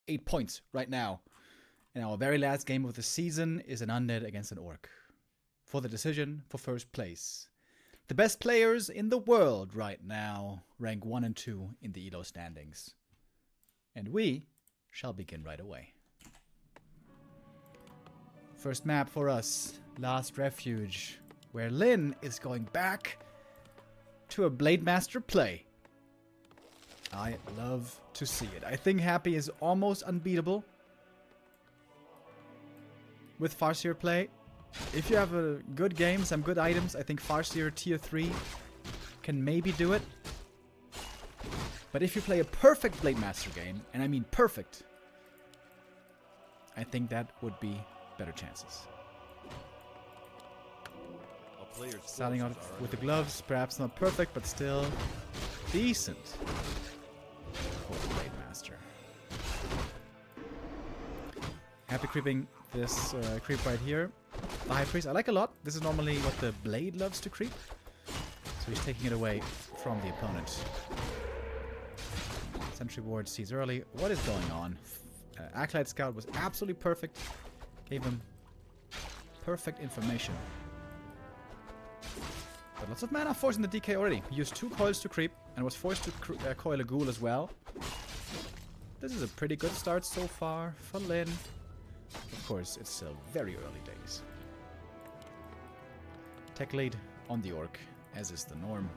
8 points right now. And our very last game of the season is an undead against an orc. For the decision for first place. The best players in the world right now rank 1 and 2 in the ELO standings. And we shall begin right away. First map for us, Last Refuge, where Lynn is going back to a Blade Master play. I love to see it. I think Happy is almost unbeatable with Farseer play. If you have a good game, some good items, I think Farseer tier 3 can maybe do it. But if you play a perfect Blade Master game, and I mean perfect, I think that would be better chances. Starting out with the gloves, perhaps not perfect, but still decent for the Blade Master. Happy creeping this creep right here. The High Priest I like a lot. This is normally what the Blade loves to creep. So he's taking it away from the opponent. Sentry Ward sees early. What is going on? Acolyte Scout was absolutely perfect. Gave him perfect information. But lots of mana forcing the DK already. He used 2 coils to creep and was forced to coil a ghoul as well. This is a pretty good start so far for Lynn. Of course, it's still very early days. Tech lead on the orc, as is the norm.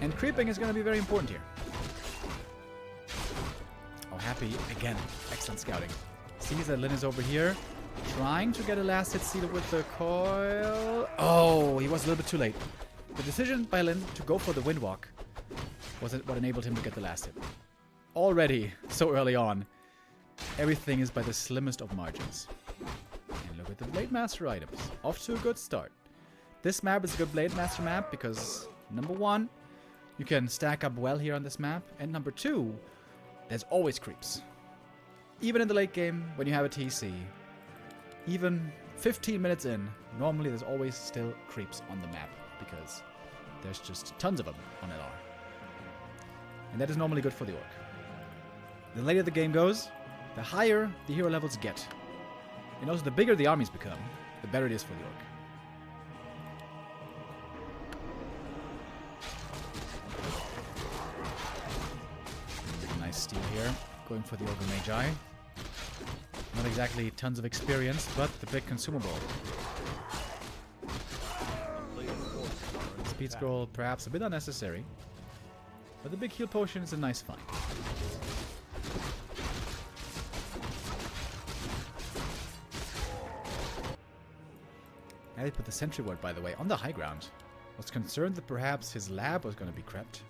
And creeping is going to be very important here. Oh, Happy again. Excellent scouting. Sees that Lynn is over here, trying to get a last hit sealed with the coil. Oh, he was a little bit too late. The decision by Lynn to go for the Windwalk was what enabled him to get the last hit. Already, so early on, everything is by the slimmest of margins. And look at the Blade Master items. Off to a good start. This map is a good Blade Master map because, number 1, you can stack up well here on this map. And number 2, there's always creeps. Even in the late game, when you have a TC, even 15 minutes in, normally there's always still creeps on the map because there's just tons of them on LR. And that is normally good for the orc. The later the game goes, the higher the hero levels get. And also the bigger the armies become, the better it is for the orc. Nice steal here, going for the Ogre Magi. Not exactly tons of experience, but the big consumable. Speed scroll perhaps a bit unnecessary, but the big heal potion is a nice find. I put the sentry ward, by the way, on the high ground. Was concerned that perhaps his lab was going to be crept.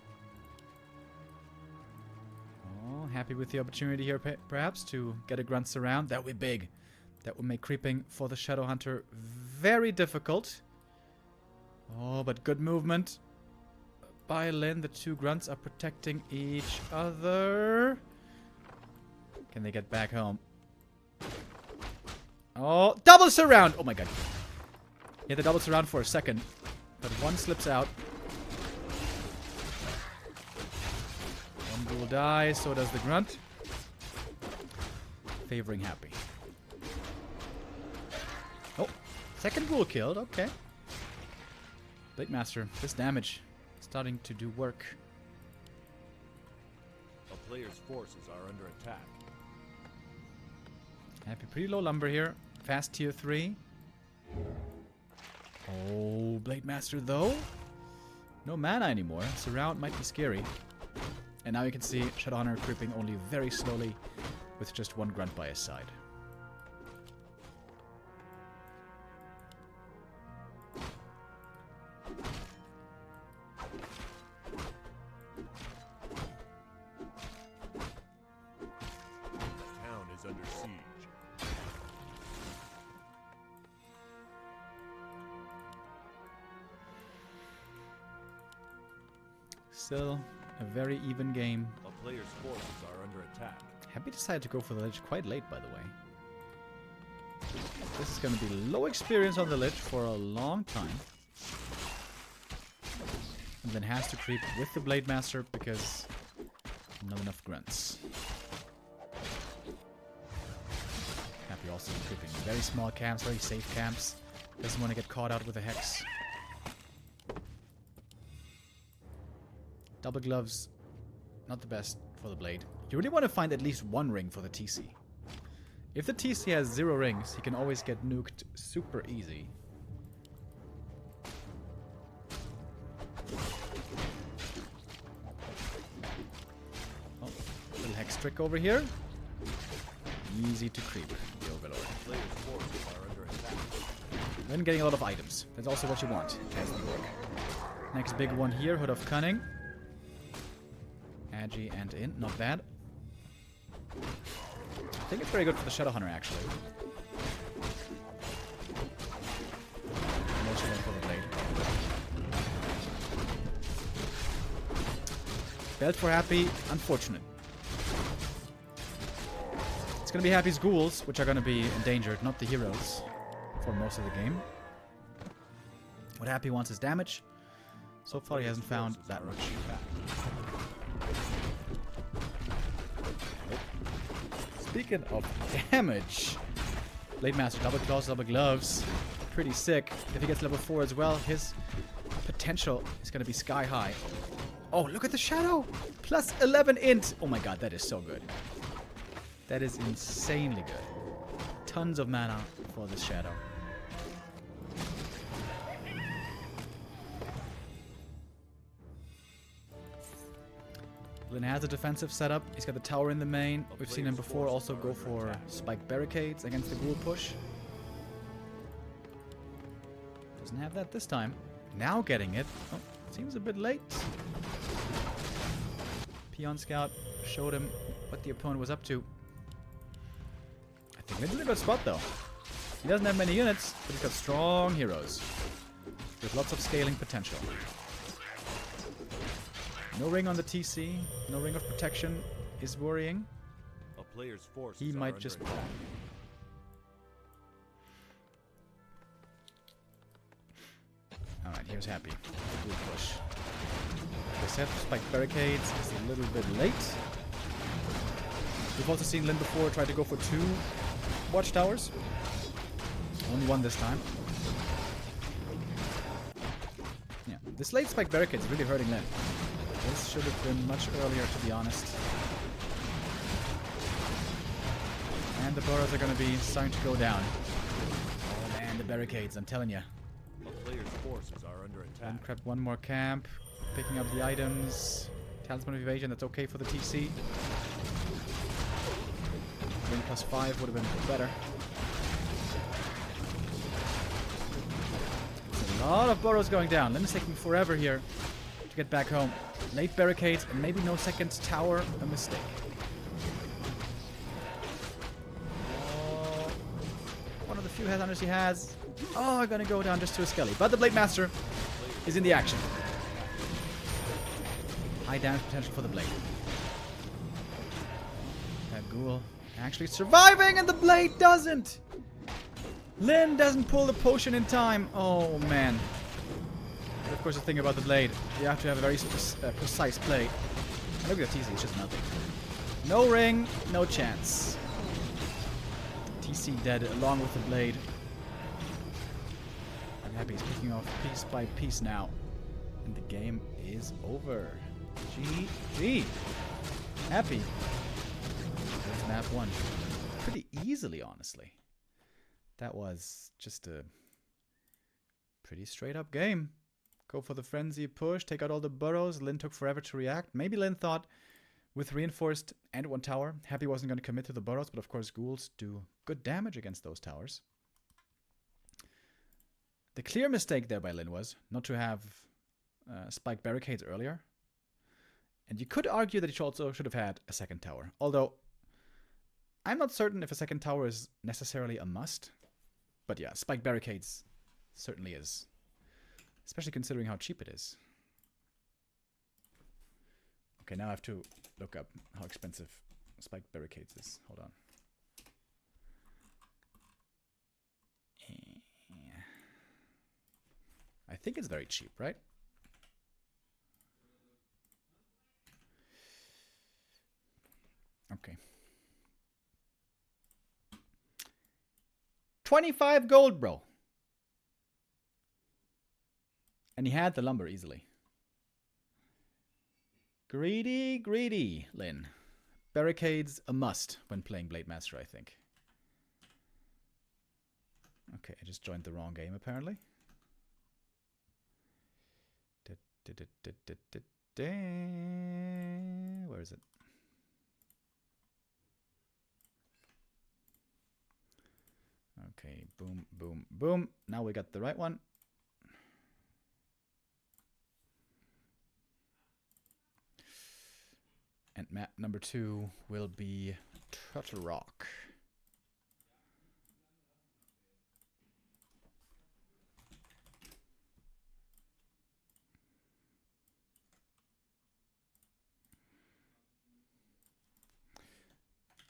Oh, happy with the opportunity here, perhaps, to get a grunt surround. That would be big. That would make creeping for the Shadow Hunter very difficult. Oh, but good movement by Lynn. The 2 grunts are protecting each other. Can they get back home? Oh, double surround! Oh my god. He had the double surround for a second, but 1 slips out. 1 ghoul dies, so does the grunt. Favoring Happy. Oh, second ghoul killed, okay. Blade Master, this damage starting to do work. A player's forces are under attack. Happy pretty low lumber here. Fast tier 3. Oh, Blade Master though. No mana anymore. Surround might be scary. And now you can see Shadow Hunter creeping only very slowly with just 1 grunt by his side. Still a very even game. A player's forces are under attack. Happy decided to go for the Lich quite late, by the way. This is going to be low experience on the Lich for a long time. And then has to creep with the Blade Master because not enough grunts. Happy also creeping very small camps, very safe camps. Doesn't want to get caught out with a Hex. Double gloves, not the best for the Blade. You really want to find at least one ring for the TC. If the TC has 0 rings, he can always get nuked super easy. Oh, little Hex trick over here. Easy to creep, the Overlord. Players' forces are under attack. Then getting a lot of items. That's also what you want as the Orc. Next big one here, Hood of Cunning. Agi and Int, not bad. I think it's very good for the Shadowhunter, actually. Mostly for the Blade. Belt for Happy, unfortunate. It's gonna be Happy's ghouls, which are gonna be endangered, not the heroes, for most of the game. What Happy wants is damage. So far he hasn't found that much. Speaking of damage, Blade Master, double claws, double gloves. Pretty sick. If he gets level 4 as well, his potential is gonna be sky high. Oh, look at the shadow! Plus 11 int! Oh my god, that is so good. That is insanely good. Tons of mana for this shadow. Lynn has a defensive setup. He's got the tower in the main. We've seen him before also go for spike barricades against the ghoul push. Doesn't have that this time. Now getting it. Oh, seems a bit late. Peon Scout showed him what the opponent was up to. I think Lynn's in a good spot though. He doesn't have many units, but he's got strong heroes with lots of scaling potential. No ring on the TC, no ring of protection is worrying. A player's forces He might are just under bomb. attack. Alright, here's Happy. Good push. The set spike barricades is a little bit late. We've also seen Lynn before try to go for 2 watchtowers. Only 1 this time. Yeah, this late spike barricade is really hurting Lynn. This should have been much earlier, to be honest. And the burrows are going to be starting to go down. Oh man, the barricades, I'm telling you. A player's forces are under attack. And crept one more camp. Picking up the items. Talisman of Evasion, that's okay for the TC. Ring plus 5 would have been better. There's a lot of burrows going down. Lynn is taking forever here to get back home. Late barricades and maybe no second tower. A mistake. Oh, one of the few headhunters he has. Oh, gonna go down just to a skelly. But the Blade Master is in the action. High damage potential for the Blade. That ghoul actually surviving and the Blade doesn't! Lynn doesn't pull the potion in time. Oh man. But of course the thing about the Blade, you have to have a very precise play. And look at the TC, it's just nothing. No ring, no chance. TC dead along with the Blade. I'm happy he's picking off piece by piece now. And the game is over. GG. Happy. There's map 1. Pretty easily, honestly. That was just a pretty straight up game. Go for the frenzy push, take out all the burrows. Lynn took forever to react. Maybe Lynn thought with reinforced and 1 tower, Happy wasn't going to commit to the burrows, but of course ghouls do good damage against those towers. The clear mistake there by Lynn was not to have spike barricades earlier. And you could argue that he also should have had a second tower. Although, I'm not certain if a second tower is necessarily a must. But yeah, spike barricades certainly is. Especially considering how cheap it is. Okay, now I have to look up how expensive spike barricades is. Hold on. I think it's very cheap, right? Okay. 25 gold, bro. And he had the lumber easily. Greedy, greedy, Lin. Barricades a must when playing Blade Master, I think. Okay, I just joined the wrong game, apparently. Where is it? Okay, boom, boom, boom. Now we got the right one. And map number 2 will be Turtle Rock.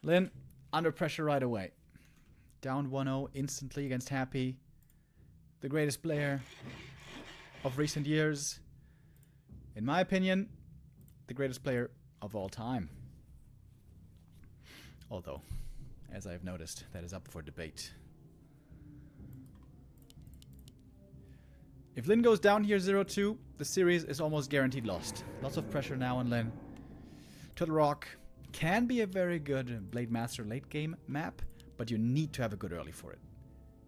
Lin, under pressure right away. Down 1-0 instantly against Happy. The greatest player of recent years. In my opinion, the greatest player of all time. Although, as I've noticed, that is up for debate. If Lin goes down here 0-2, the series is almost guaranteed lost. Lots of pressure now on Lin. Turtle Rock can be a very good Blade Master late game map, but you need to have a good early for it.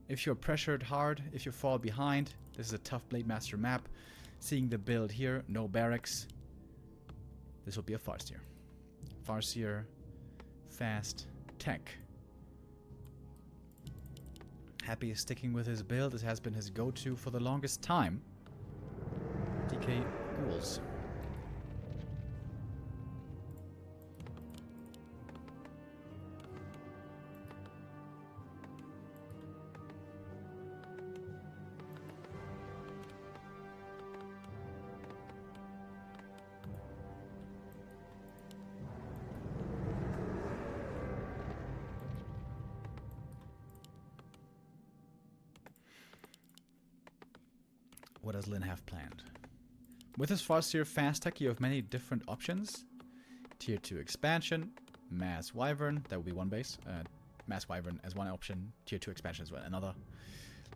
If you're pressured hard, if you fall behind, this is a tough Blade Master map. Seeing the build here, no barracks. This will be a Farseer. Farseer, fast, tech. Happy is sticking with his build. This has been his go-to for the longest time. DK Ghouls. What does Lin have planned? With his Farseer fast tech, you have many different options. Tier 2 expansion, Mass Wyvern, that would be one base. Mass Wyvern as one option, Tier 2 expansion as well another.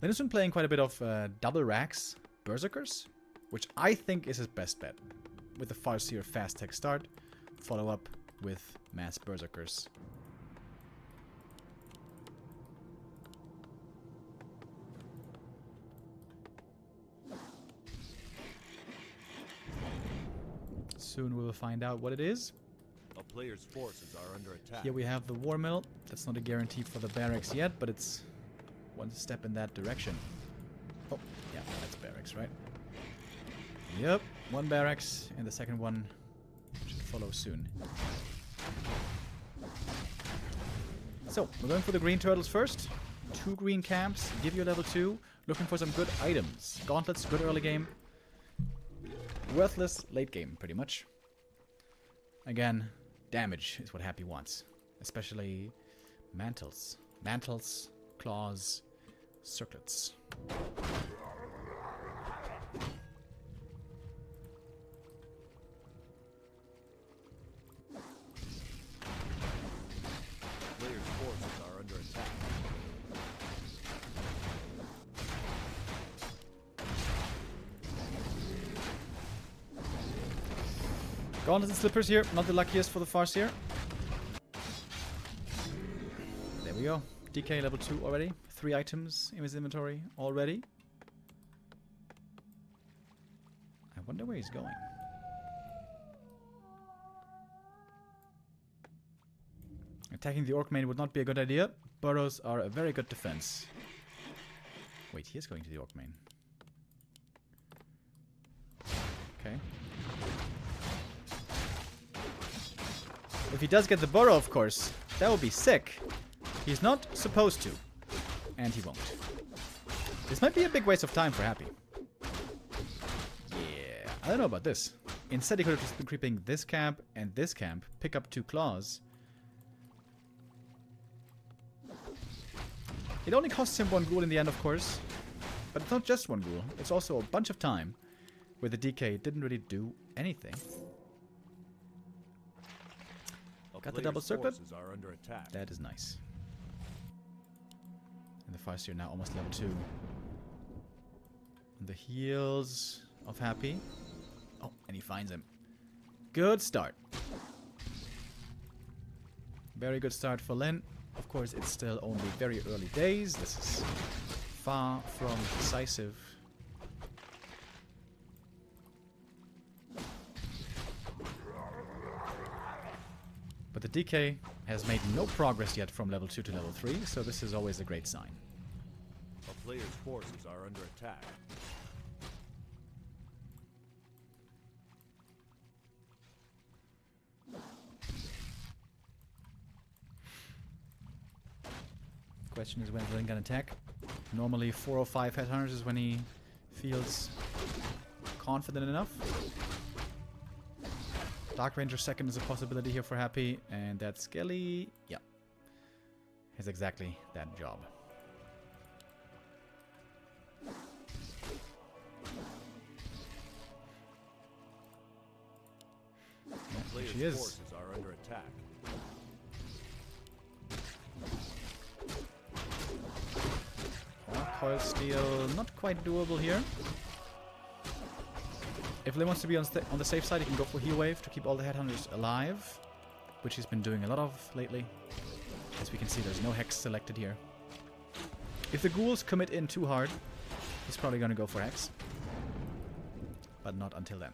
Lin has been playing quite a bit of double racks, Berserkers, which I think is his best bet. With the Farseer fast tech start, follow up with Mass Berserkers. Soon we will find out what it is. A player's forces are under attack. Here we have the War Mill. That's not a guarantee for the barracks yet, but it's one step in that direction. Oh, yeah, that's barracks, right? Yep, one barracks, and the second one should follow soon. So, we're going for the green turtles first. 2 green camps, give you a level 2. Looking for some good items. Gauntlets, good early game. Worthless late game, pretty much. Again, damage is what Happy wants. Especially mantles. Mantles, claws, circlets. Player's forces are under attack. Gauntlets and slippers here, not the luckiest for the Farseer. There we go. DK level 2 already. 3 items in his inventory already. I wonder where he's going. Attacking the Orc main would not be a good idea. Burrows are a very good defense. Wait, he is going to the Orc main. Okay. If he does get the burrow, of course, that would be sick. He's not supposed to. And he won't. This might be a big waste of time for Happy. Yeah, I don't know about this. Instead, he could have just been creeping this camp and this camp, pick up 2 claws. It only costs him 1 ghoul in the end, of course. But it's not just 1 ghoul. It's also a bunch of time where the DK didn't really do anything. A Got the player's double circlet. forces are under attack. That is nice. And the Farseer now almost level 2. On the heels of Happy. Oh, and he finds him. Good start. Very good start for Lin. Of course, it's still only very early days. This is far from decisive. But the DK has made no progress yet from level 2 to level 3, so this is always a great sign. A player's forces are under attack. Question is when Lin can attack. Normally 4 or 5 headhunters is when he feels confident enough. Dark Ranger second is a possibility here for Happy, and that Skelly, yeah, has exactly that job. Yeah, she is. Forces are under attack. Coil Steel, not quite doable here. If Lin wants to be on the safe side, he can go for Heal Wave to keep all the headhunters alive, which he's been doing a lot of lately. As we can see, there's no Hex selected here. If the ghouls commit in too hard, he's probably going to go for Hex. But not until then.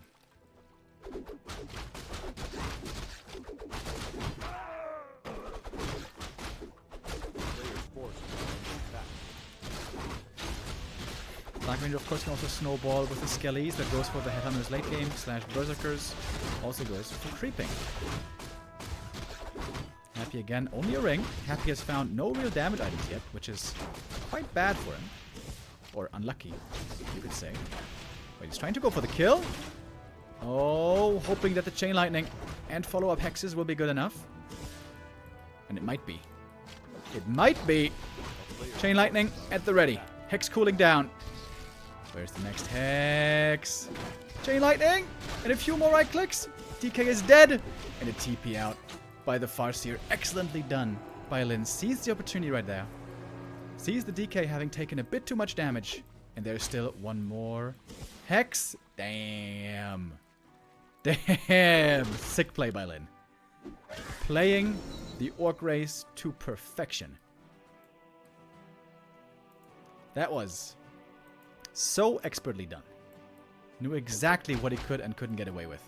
Dark Ranger, of course, can also snowball with the Skellies. That goes for the Headhunters late game, / Berserkers. Also goes for creeping. Happy again, only a ring. Happy has found no real damage items yet, which is quite bad for him. Or unlucky, you could say. But he's trying to go for the kill. Oh, hoping that the Chain Lightning and follow-up hexes will be good enough. And it might be. It might be. Chain Lightning at the ready. Hex cooling down. Where's the next Hex? Chain Lightning! And a few more right clicks. DK is dead. And a TP out by the Farseer. Excellently done by Lin. Sees the opportunity right there. Sees the DK having taken a bit too much damage. And there's still one more Hex. Damn. Damn. Sick play by Lin. Playing the Orc race to perfection. That was so expertly done. Knew exactly what he could and couldn't get away with.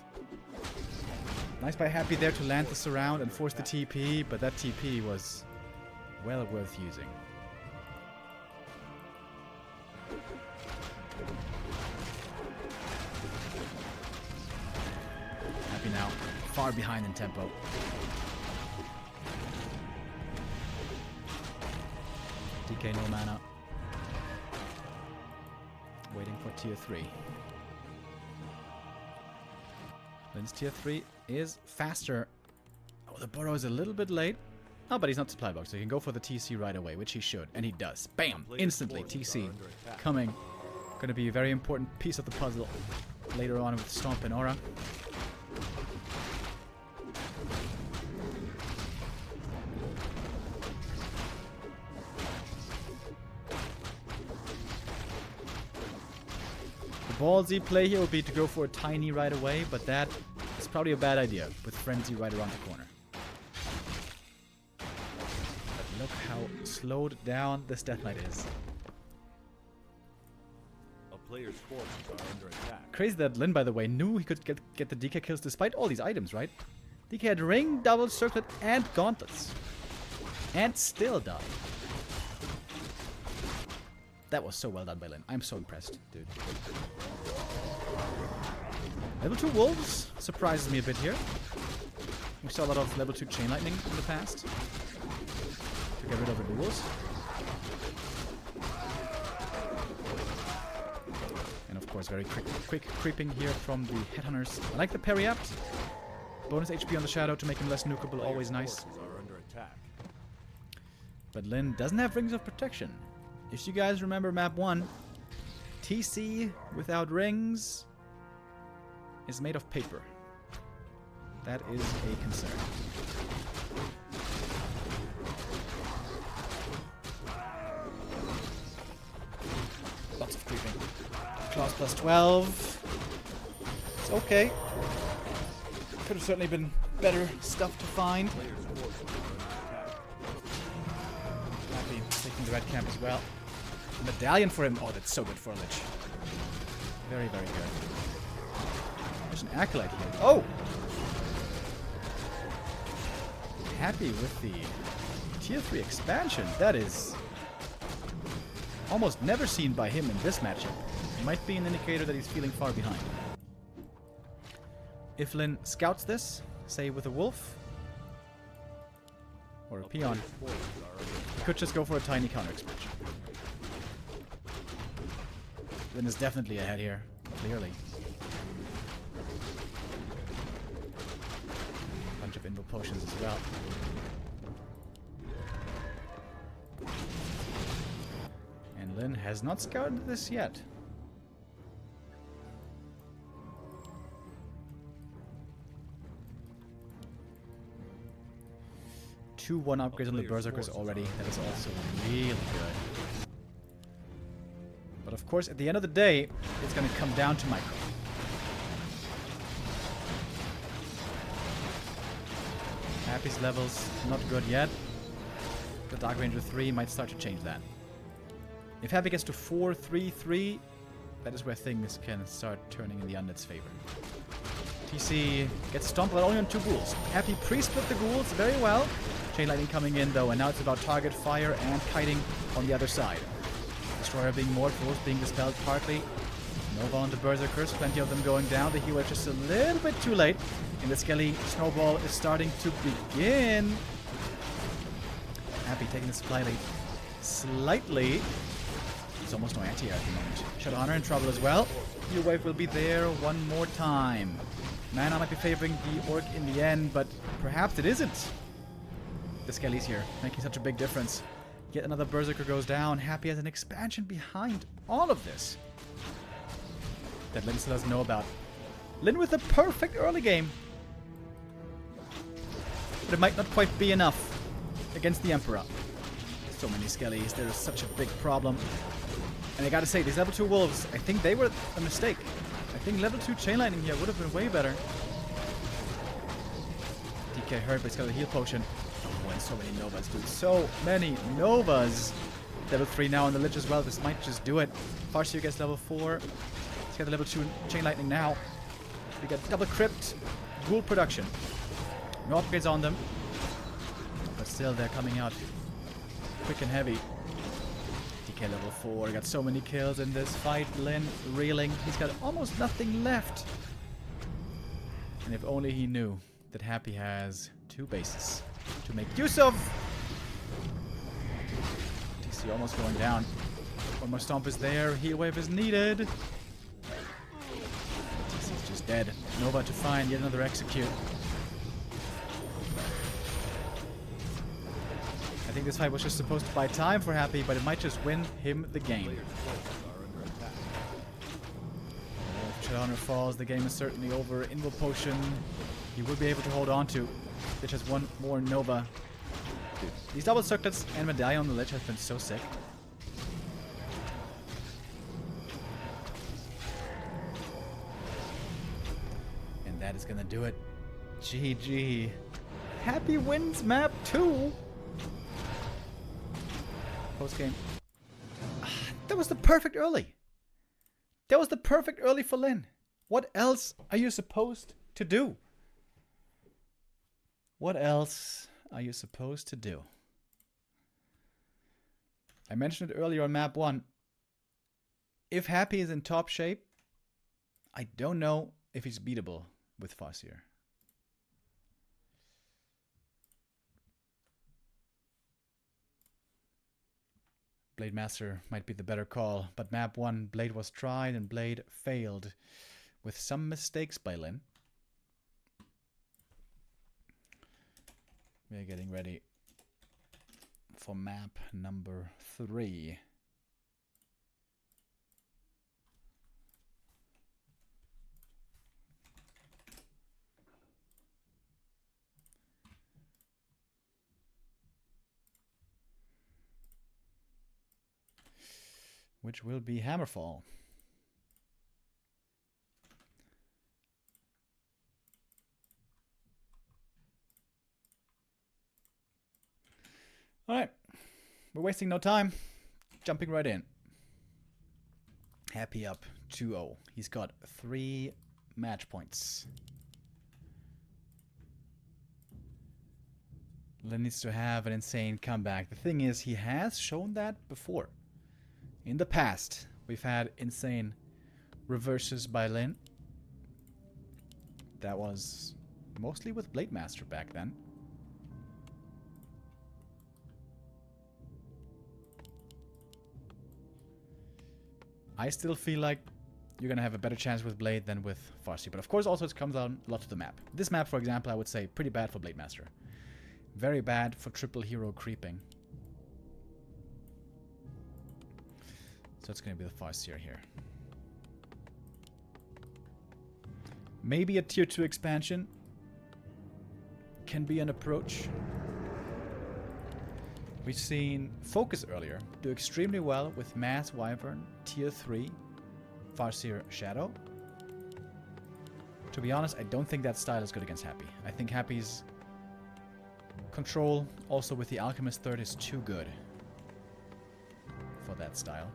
Nice by Happy there to land the surround and force the TP, but that TP was well worth using. Happy now, far behind in tempo. DK no mana. Waiting for tier 3. Lin's tier 3 is faster. Oh, the burrow is a little bit late. Oh, but he's not supply box, so he can go for the TC right away, which he should. And he does. Bam! Instantly, TC coming. Going to be a very important piece of the puzzle later on with Stomp and Aura. Ballsy play here would be to go for a Tiny right away, but that is probably a bad idea with Frenzy right around the corner. But look how slowed down this Death Knight is. A player's forces are under attack. Crazy that Lin, by the way, knew he could get the DK kills despite all these items, right? DK had Ring, Double Circlet, and Gauntlets. And still died. That was so well done by Lin. I'm so impressed, dude. Level 2 Wolves surprises me a bit here. We saw a lot of level 2 Chain Lightning in the past to get rid of the duels. And of course, very quick creeping here from the Headhunters. I like the parry apt. Bonus HP on the Shadow to make him less nukeable, always nice. Are under attack. But Lin doesn't have Rings of Protection. If you guys remember map 1, TC without rings is made of paper. That is a concern. creeping. Claws plus 12. It's okay. Could have certainly been better stuff to find. Happy taking the red camp as well. Medallion for him. Oh, that's so good for a Lich. Very, very good. There's an Acolyte here. Oh! Happy with the tier 3 expansion. That is almost never seen by him in this matchup. Might be an indicator that he's feeling far behind. If Lin scouts this, say with a wolf or a peon, he could just go for a tiny counter expansion. Lin is definitely ahead here, clearly. Bunch of invo potions as well. And Lin has not scouted this yet. 2-1 upgrades on the Berserkers already. That is also really good. But of course, at the end of the day, it's going to come down to micro. Happy's levels not good yet. The Dark Ranger 3 might start to change that. If Happy gets to 4-3-3, that is where things can start turning in the Undead's favor. TC gets stomped, but only on 2 ghouls. Happy pre-split the ghouls very well. Chain Lightning coming in though, and now it's about target fire and kiting on the other side. Destroyer being mortal, being dispelled partly. Nova on the Berserkers, plenty of them going down. The healer just a little bit too late. And the Skelly snowball is starting to begin. Happy taking the supply lead slightly. There's almost no anti-air at the moment. Shadowhunter in trouble as well. Heal wave will be there one more time. Mana might be favoring the Orc in the end, but perhaps it isn't. The Skelly's here, making such a big difference. Yet another Berserker goes down. Happy has an expansion behind all of this that Lin still doesn't know about. Lin with a perfect early game. But it might not quite be enough against the Emperor. So many Skellies. There is such a big problem. And I gotta say, these level 2 wolves, I think they were a mistake. I think level 2 Chain Lightning here would have been way better. DK hurt, but he's got a heal potion. Oh, and so many Novas, dude. So many Novas. Level 3 now on the Lich as well. This might just do it. Farseer gets level 4. He's got the level 2 Chain Lightning now. We got double crypt. Ghoul production. No upgrades on them. But still, they're coming out quick and heavy. DK level 4. Got so many kills in this fight. Lin reeling. He's got almost nothing left. And if only he knew that Happy has 2 bases to make use of. TC almost going down. One more stomp is there. Heal wave is needed. TC's just dead. Nova to find. Yet another execute. I think this fight was just supposed to buy time for Happy, but it might just win him the game. If Shadowhunter falls, the game is certainly over. Invo potion, he will be able to hold on to. Lich has one more Nova. Dude, these double circlets and Medallion on the Lich has been so sick. And that is gonna do it. GG. Happy wins map 2. Post game. That was the perfect early. That was the perfect early for Lin. What else are you supposed to do? What else are you supposed to do? I mentioned it earlier on map 1. If Happy is in top shape, I don't know if he's beatable with Farseer. Blade Master might be the better call, but map 1, Blade was tried and Blade failed with some mistakes by Lin. We're getting ready for map number 3. which will be Hammerfall. Alright, we're wasting no time. Jumping right in. Happy up 2-0. He's got 3 match points. Lin needs to have an insane comeback. The thing is, he has shown that before. In the past, we've had insane reverses by Lin. That was mostly with Blade Master back then. I still feel like you're going to have a better chance with Blade than with Farseer. But of course, also it comes down a lot to the map. This map, for example, I would say pretty bad for Blade Master. Very bad for triple hero creeping. So it's going to be the Farseer here. Maybe a tier 2 expansion can be an approach. We've seen Focus earlier do extremely well with Mass Wyvern, tier 3, Farseer Shadow. To be honest, I don't think that style is good against Happy. I think Happy's control, also with the Alchemist third, is too good for that style.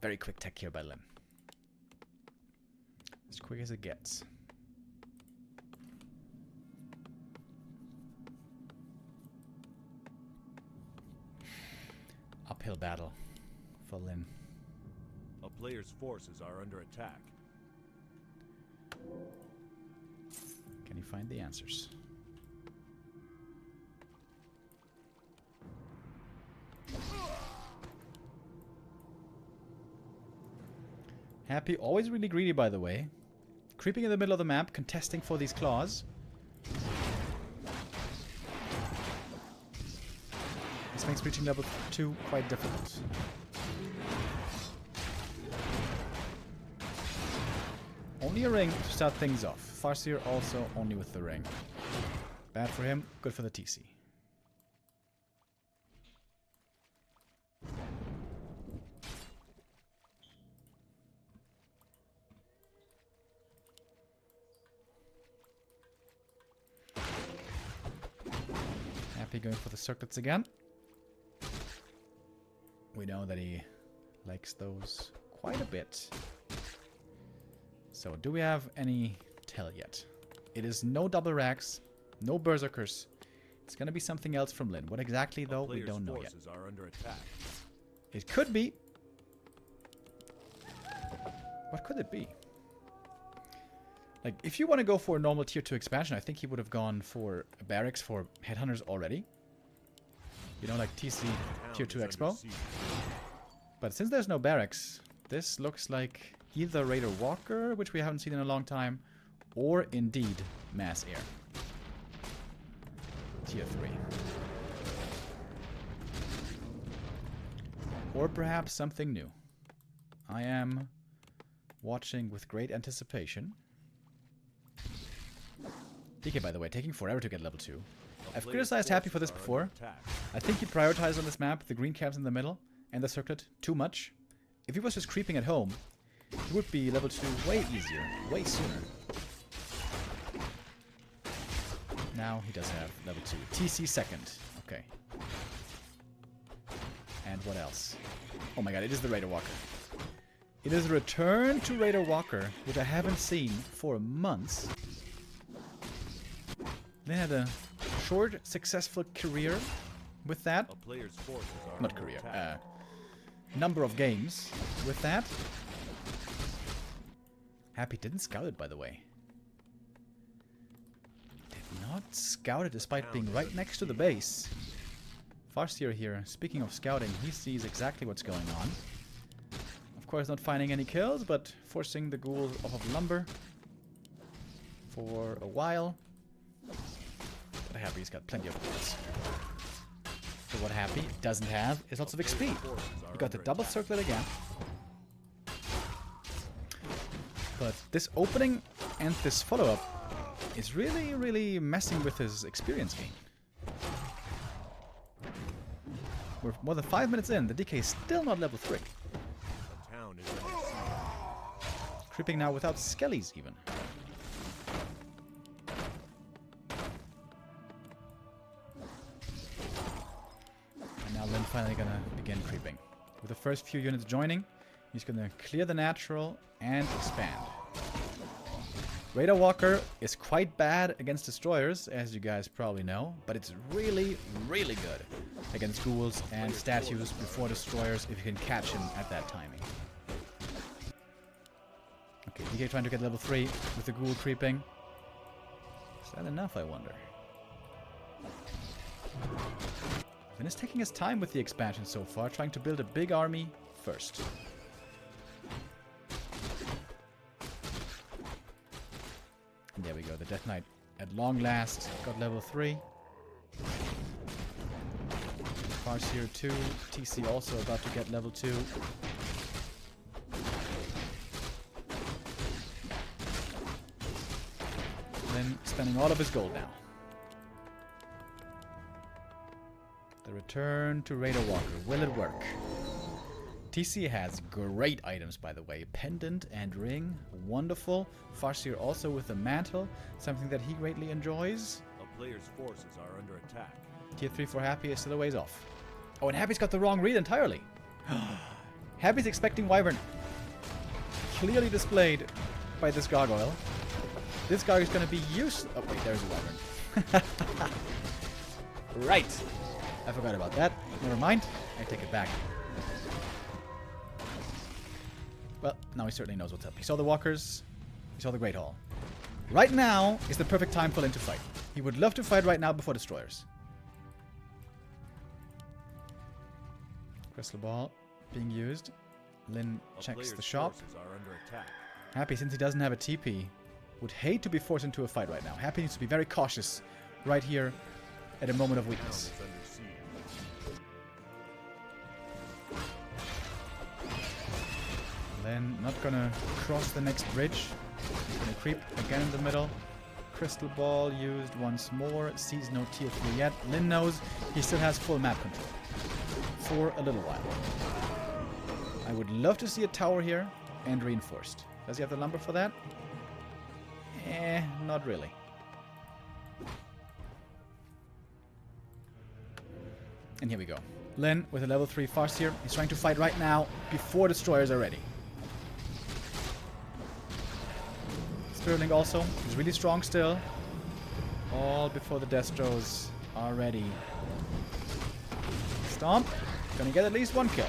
Very quick tech here by Lin. As quick as it gets. Uphill battle for Lin. A player's forces are under attack. Can you find the answers? Happy, always really greedy, by the way. Creeping in the middle of the map, contesting for these claws. This makes reaching level 2 quite difficult. Only a ring to start things off. Farseer also only with the ring. Bad for him, good for the TC. Happy going for the circlets again. We know that he likes those quite a bit. So, do we have any tell yet? It is no double racks, no berserkers. It's gonna be something else from Lin. What exactly, though, we don't know yet. Are under attack. It could be. What could it be? Like, if you want to go for a normal tier 2 expansion, I think he would have gone for barracks for headhunters already. You know, like TC tier 2 Expo. But since there's no barracks, this looks like either Raider Walker, which we haven't seen in a long time, or indeed Mass Air. Tier 3. Or perhaps something new. I am watching with great anticipation. DK, by the way, taking forever to get level 2. I've criticized Happy for this before. I think he prioritized on this map the green caps in the middle and the circlet too much. If he was just creeping at home, he would be level 2 way easier, way sooner. Now he does have level 2. TC second. Okay. And what else? Oh my god, it is the Raider Walker. It is a return to Raider Walker, which I haven't seen for months. They had a short, successful career with that. A player's forces are Not under career. attack. Number of games with that. Happy didn't scout it, by the way. Did not scout it despite being right next to the base. Farseer here, speaking of scouting, he sees exactly what's going on. Of course, not finding any kills, but forcing the ghoul off of lumber for a while. But Happy, he's got plenty of bullets. So what Happy doesn't have is lots of XP. He got the double circlet again. But this opening and this follow-up is really, really messing with his experience gain. We're more than 5 minutes in. The DK is still not level 3. The town is under siege. Creeping now without skellies even. And now Lin finally gonna begin creeping. With the first few units joining, he's gonna clear the natural and expand. Radar Walker is quite bad against destroyers, as you guys probably know, but it's really, really good against ghouls and statues before destroyers if you can catch him at that timing. Okay, DK trying to get level 3 with the ghoul creeping. Is that enough, I wonder? Vin is taking his time with the expansion so far, trying to build a big army first. And there we go, the Death Knight at long last got level 3. Farseer 2, TC also about to get level 2. Then spending all of his gold now. The return to Radar Walker, will it work? TC has great items, by the way. Pendant and ring, wonderful. Farseer also with the mantle, something that he greatly enjoys. A player's forces are under attack. Tier 3 for Happy is still a ways off. Oh, and Happy's got the wrong read entirely. Happy's expecting Wyvern. Clearly displayed by this gargoyle. This guy is going to be used... Oh, wait, there's a Wyvern. Right. I forgot about that. Never mind. I take it back. Well, now he certainly knows what's up. He saw the walkers. He saw the Great Hall. Right now is the perfect time for Lin to fight. He would love to fight right now before destroyers. Crystal Ball being used. Lin checks the shop. Are under attack. Happy, since he doesn't have a TP, would hate to be forced into a fight right now. Happy needs to be very cautious right here at a moment of weakness. Town is under siege. Then not gonna cross the next bridge. He's gonna creep again in the middle. Crystal Ball used once more. Sees no tier 3 yet. Lin knows he still has full map control. For a little while. I would love to see a tower here and reinforced. Does he have the lumber for that? Not really. And here we go. Lin with a level 3 Farseer. He's trying to fight right now before destroyers are ready. Sterling also. He's really strong still. All before the Destros are ready. Stomp. Gonna get at least one kill.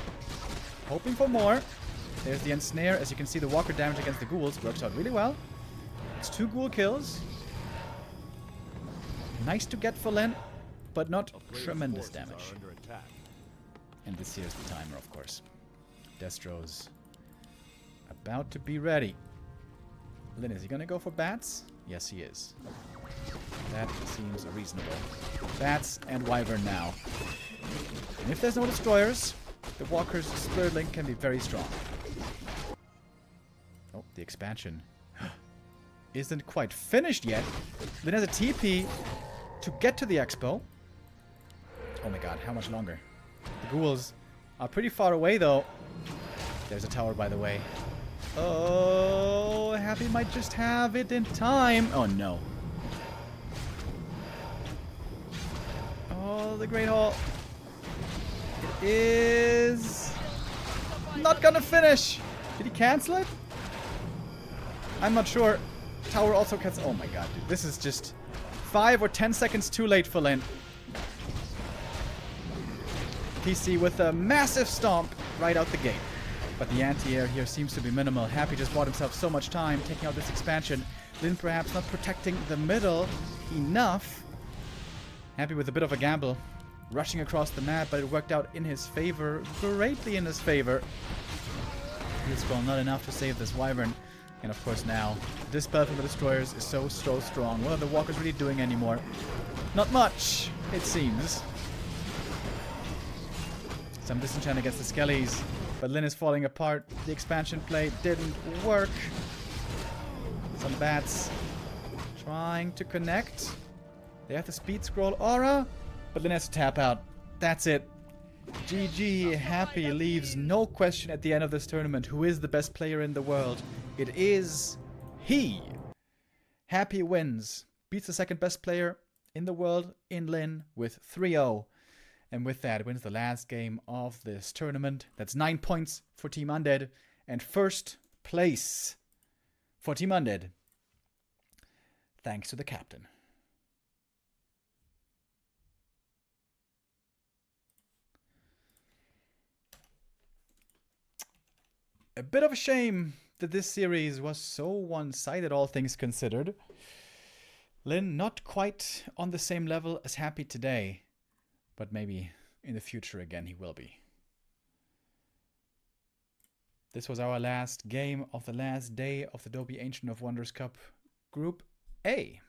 Hoping for more. There's the ensnare. As you can see, the walker damage against the ghouls works out really well. It's 2 ghoul kills. Nice to get for Lin, but not tremendous damage. Are under attack. And this here's the timer, of course. Destros about to be ready. Lin, is he gonna go for bats? Yes, he is. That seems reasonable. Bats and Wyvern now. And if there's no destroyers, the walker's Spirit Link can be very strong. Oh, the expansion isn't quite finished yet. Lin has a TP to get to the expo. Oh my god, how much longer? The ghouls are pretty far away, though. There's a tower, by the way. Oh, Happy might just have it in time. Oh, no. Oh, the Great Hall. It is not gonna finish. Did he cancel it? I'm not sure. Tower also cancels. Oh my god, dude. This is just 5 or 10 seconds too late for Lin. PC with a massive stomp right out the gate. But the anti-air here seems to be minimal. Happy just bought himself so much time taking out this expansion. Lin perhaps not protecting the middle enough. Happy with a bit of a gamble. Rushing across the map, but it worked out in his favor. Greatly in his favor. This goal not enough to save this Wyvern. And of course now, this spell from the Destroyers is so strong. What are the Walkers really doing anymore? Not much, it seems. Some disenchant against the Skellies. But Lin is falling apart. The expansion play didn't work. Some bats trying to connect. They have the speed scroll aura, but Lin has to tap out. That's it. GG, Happy leaves no question at the end of this tournament. Who is the best player in the world? It is he. Happy wins. Beats the second best player in the world in Lin with 3-0. And with that, wins the last game of this tournament. That's 9 points for Team Undead. And first place for Team Undead. Thanks to the captain. A bit of a shame that this series was so one-sided, all things considered. Lin not quite on the same level as Happy today, but maybe in the future again he will be. This was our last game of the last day of the Doubi Ancient of Wonders Cup Group A.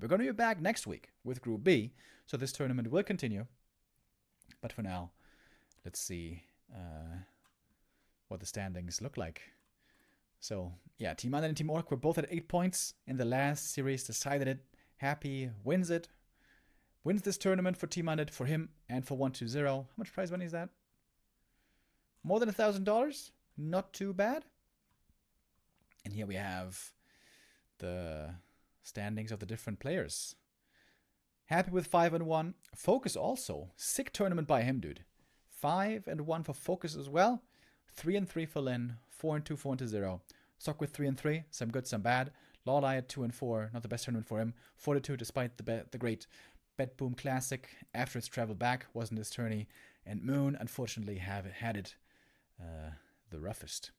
We're going to be back next week with Group B, so this tournament will continue. But for now, let's see what the standings look like. So, yeah, Team Undead and Team ORC were both at 8 points in the last series, decided it. Happy wins it. Wins this tournament for Team Undead, for him, and for 120. How much prize money is that? More than $1,000? Not too bad. And here we have the standings of the different players. Happy with 5-1. Focus also. Sick tournament by him, dude. 5-1 for Focus as well. 3-3 for Lin. 4-2 for 120. Sock with 3-3. Some good, some bad. Lawleye at 2-4. Not the best tournament for him. 4-2 despite the great Bet Boom Classic. After its travel back, wasn't his tourney. And Moon, unfortunately, had it the roughest.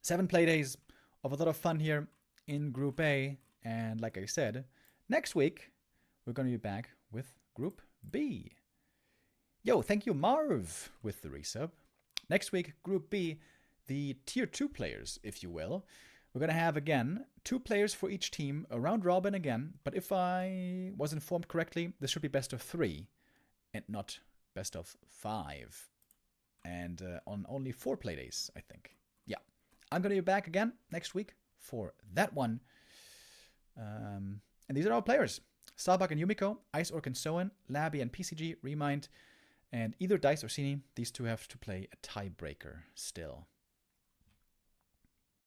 7 playdays of a lot of fun here in Group A. And like I said, next week, we're going to be back with Group B. Yo, thank you, Marv, with the resub. Next week, Group B, the Tier 2 players, if you will. We're going to have, again, 2 players for each team, a round robin again. But if I was informed correctly, this should be best of 3 and not best of 5. And on only 4 playdays, I think. Yeah. I'm going to be back again next week for that one. And these are our players. Starbuck and Yumiko, Ice Orc and Soen, Labby and PCG, Remind, and either Dice or Cini. These two have to play a tiebreaker still.